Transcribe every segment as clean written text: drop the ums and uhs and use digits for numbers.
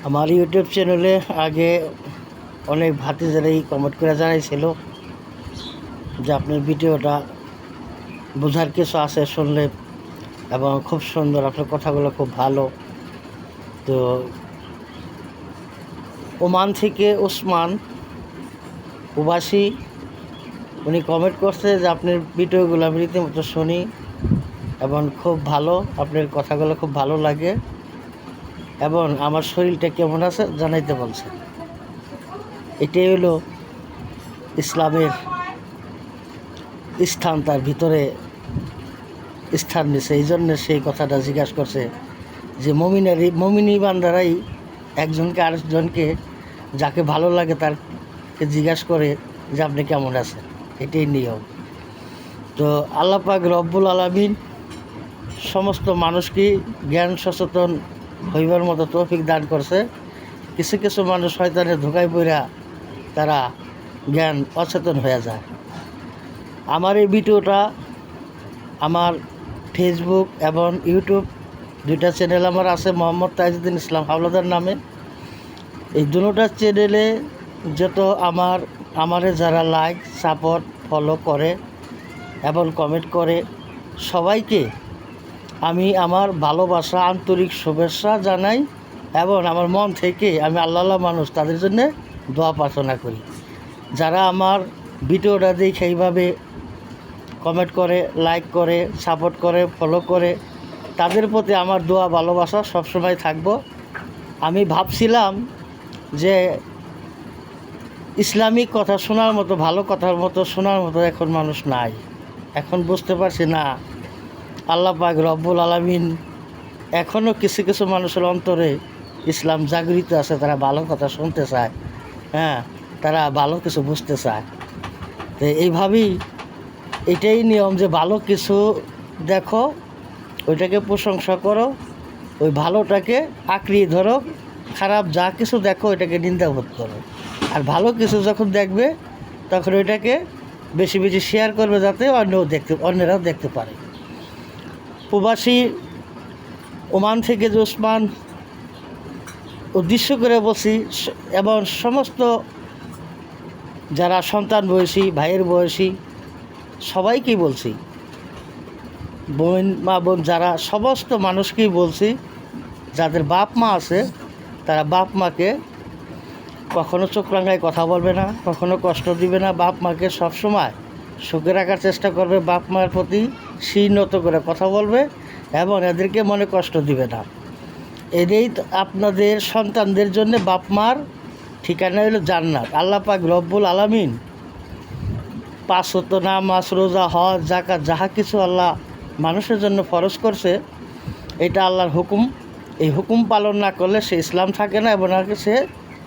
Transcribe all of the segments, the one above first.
আমার ইউটিউব চ্যানেলে আগে অনেক ভাতিজারাই কমেন্ট করে জানাইছিল যে আপনার ভিডিওটা বোঝার কিছু আছে শুনলে, এবং খুব সুন্দর, আপনার কথাগুলো খুব ভালো। তো ওমান থেকে ওসমান প্রবাসী উনি কমেন্ট করছে যে আপনার ভিডিওগুলো আমি রীতিমতো শুনি এবং খুব ভালো, আপনার কথাগুলো খুব ভালো লাগে এবং আমার শরীরটা কেমন আছে জানাইতে বলছে। এটাই হলো ইসলামের স্থান, তার ভিতরে স্থান নিছে। এই জন্য সেই কথাটা জিজ্ঞাসা করছে যে মমিনী বান্দারাই একজনকে আরেকজনকে যাকে ভালো লাগে তারকে জিজ্ঞাসা করে যে আপনি কেমন আছেন। এটাই নিয়ম। তো আল্লাহ পাক রব্বুল আলামিন সমস্ত মানুষকে জ্ঞান সচেতন হইবার মতো তৌফিক দান করছে। কিছু কিছু মানুষ শয়তানের ধোঁকায় পড়া তারা জ্ঞান অচেতন হয়ে যায়। আমার এই ভিডিওটা আমার ফেসবুক এবং ইউটিউব দুইটা চ্যানেল আমার আছে, মোহাম্মদ তাইজুদ্দিন ইসলাম হাওলাদার নামে। এই দুটোটা চ্যানেলে যত আমারে যারা লাইক, সাপোর্ট, ফলো করে এবং কমেন্ট করে সবাইকে আমি আমার ভালোবাসা, আন্তরিক শুভেচ্ছা জানাই এবং আমার মন থেকে আমি আল্লাহ মানুষ তাদের জন্য দোয়া প্রার্থনা করি। যারা আমার ভিডিওটা দেখে এইভাবে কমেন্ট করে, লাইক করে, সাপোর্ট করে, ফলো করে, তাদের প্রতি আমার দোয়া ভালোবাসা সবসময় থাকবো। আমি ভাবছিলাম যে ইসলামিক কথা শোনার মতো, ভালো কথার মতো শোনার মতো এখন মানুষ নাই। এখন বুঝতে পারছি না, আল্লাহ পাক রব্বুল আলামিন এখনও কিছু কিছু মানুষের অন্তরে ইসলাম জাগরিত আছে, তারা ভালো কথা শুনতে চায়, তারা ভালো কিছু বুঝতে চায়। তো এইভাবেই এটাই নিয়ম যে ভালো কিছু দেখো, ওইটাকে প্রশংসা করো, ওই ভালোটাকে আঁকড়িয়ে ধরো, খারাপ যা কিছু দেখো ওইটাকে নিন্দাবোধ করো। আর ভালো কিছু যখন দেখবে তখন ওইটাকে বেশি বেশি শেয়ার করবে, যাতে অন্যরাও দেখতে পারে। প্রবাসী ওমান থেকে যে ওসমান উদ্দেশ্য করে বলছি, এবং সমস্ত যারা সন্তান বয়সী, ভাইয়ের বয়সী সবাইকেই বলছি, বোন যারা সমস্ত মানুষকেই বলছি, যাদের বাপ মা আছে তারা বাপ মাকে কখনো চোখ রাঙায় কথা বলবে না, কখনো কষ্ট দিবে না। বাপ মাকে সবসময় সুখে রাখার চেষ্টা করবে, বাপ মার প্রতি শিরনত করে কথা বলবে এবং এদেরকে মনে কষ্ট দিবে না। এটাই আপনাদের সন্তানদের জন্য বাপ মার ঠিকানা হলো জান্নাত। আল্লাহ পাক রব্বুল আলামিন 5 ওয়াক্ত নামাজ, রোজা, হজ, যাকাত যাহা কিছু আল্লাহ মানুষের জন্য ফরজ করছে, এটা আল্লাহর হুকুম। এই হুকুম পালন না করলে সে ইসলাম থাকে না এবং সে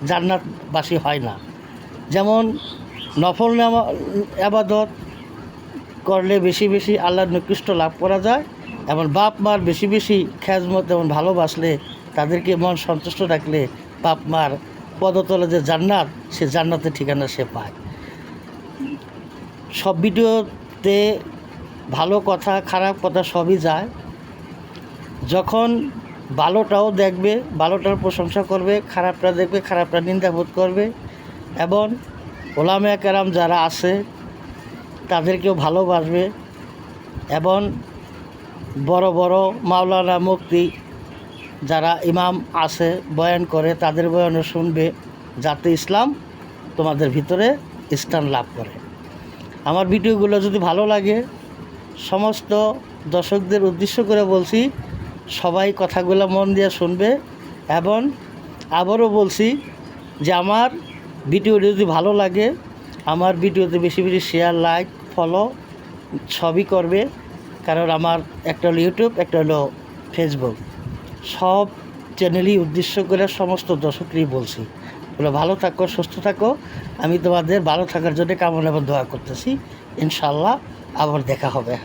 জান্নাতবাসী হয় না। যেমন নফল আবাদত করলে বেশি বেশি আল্লাহর নিকৃষ্ট লাভ করা যায়, এবং বাপ মার বেশি বেশি খেজমত এবং ভালোবাসলে, তাদেরকে মন সন্তুষ্ট রাখলে বাপ মার পদতলে যে জান্নাত, সে জান্নাতের ঠিকানা সে পায়। সব ভিডিওতে ভালো কথা, খারাপ কথা সবই যায়। যখন ভালোটাও দেখবে, ভালোটার প্রশংসা করবে, খারাপটা দেখবে, খারাপটা নিন্দাবোধ করবে, এবং ওলামায়ে কেরাম যারা আছে তাদেরকেও ভালোবাসবে, এবং বড় বড় মাওলানা, মুফতি যারা ইমাম আছে বয়ান করে, তাদের বয়ানও শুনবে, যাতে ইসলাম তোমাদের ভিতরে স্থান লাভ করে। আমার ভিডিওগুলো যদি ভালো লাগে, সমস্ত দর্শকদের উদ্দেশ্য করে বলছি, সবাই কথাগুলো মন দিয়ে শুনবে। এবং আবারও বলছি যে আমার ভিডিও যদি ভালো লাগে, আমার ভিডিওতে বেশি বেশি শেয়ার, লাইক, ফলো সবই করবে। কারণ আমার একটা হলো ইউটিউব, একটা হলো ফেসবুক, সব চ্যানেলই উদ্দেশ্য করে সমস্ত দর্শককেই বলছি, তোমরা ভালো থাকো, সুস্থ থাকো। আমি তোমাদের ভালো থাকার জন্য কামনা এবং দোয়া করতেছি। ইনশাআল্লাহ আবার দেখা হবে।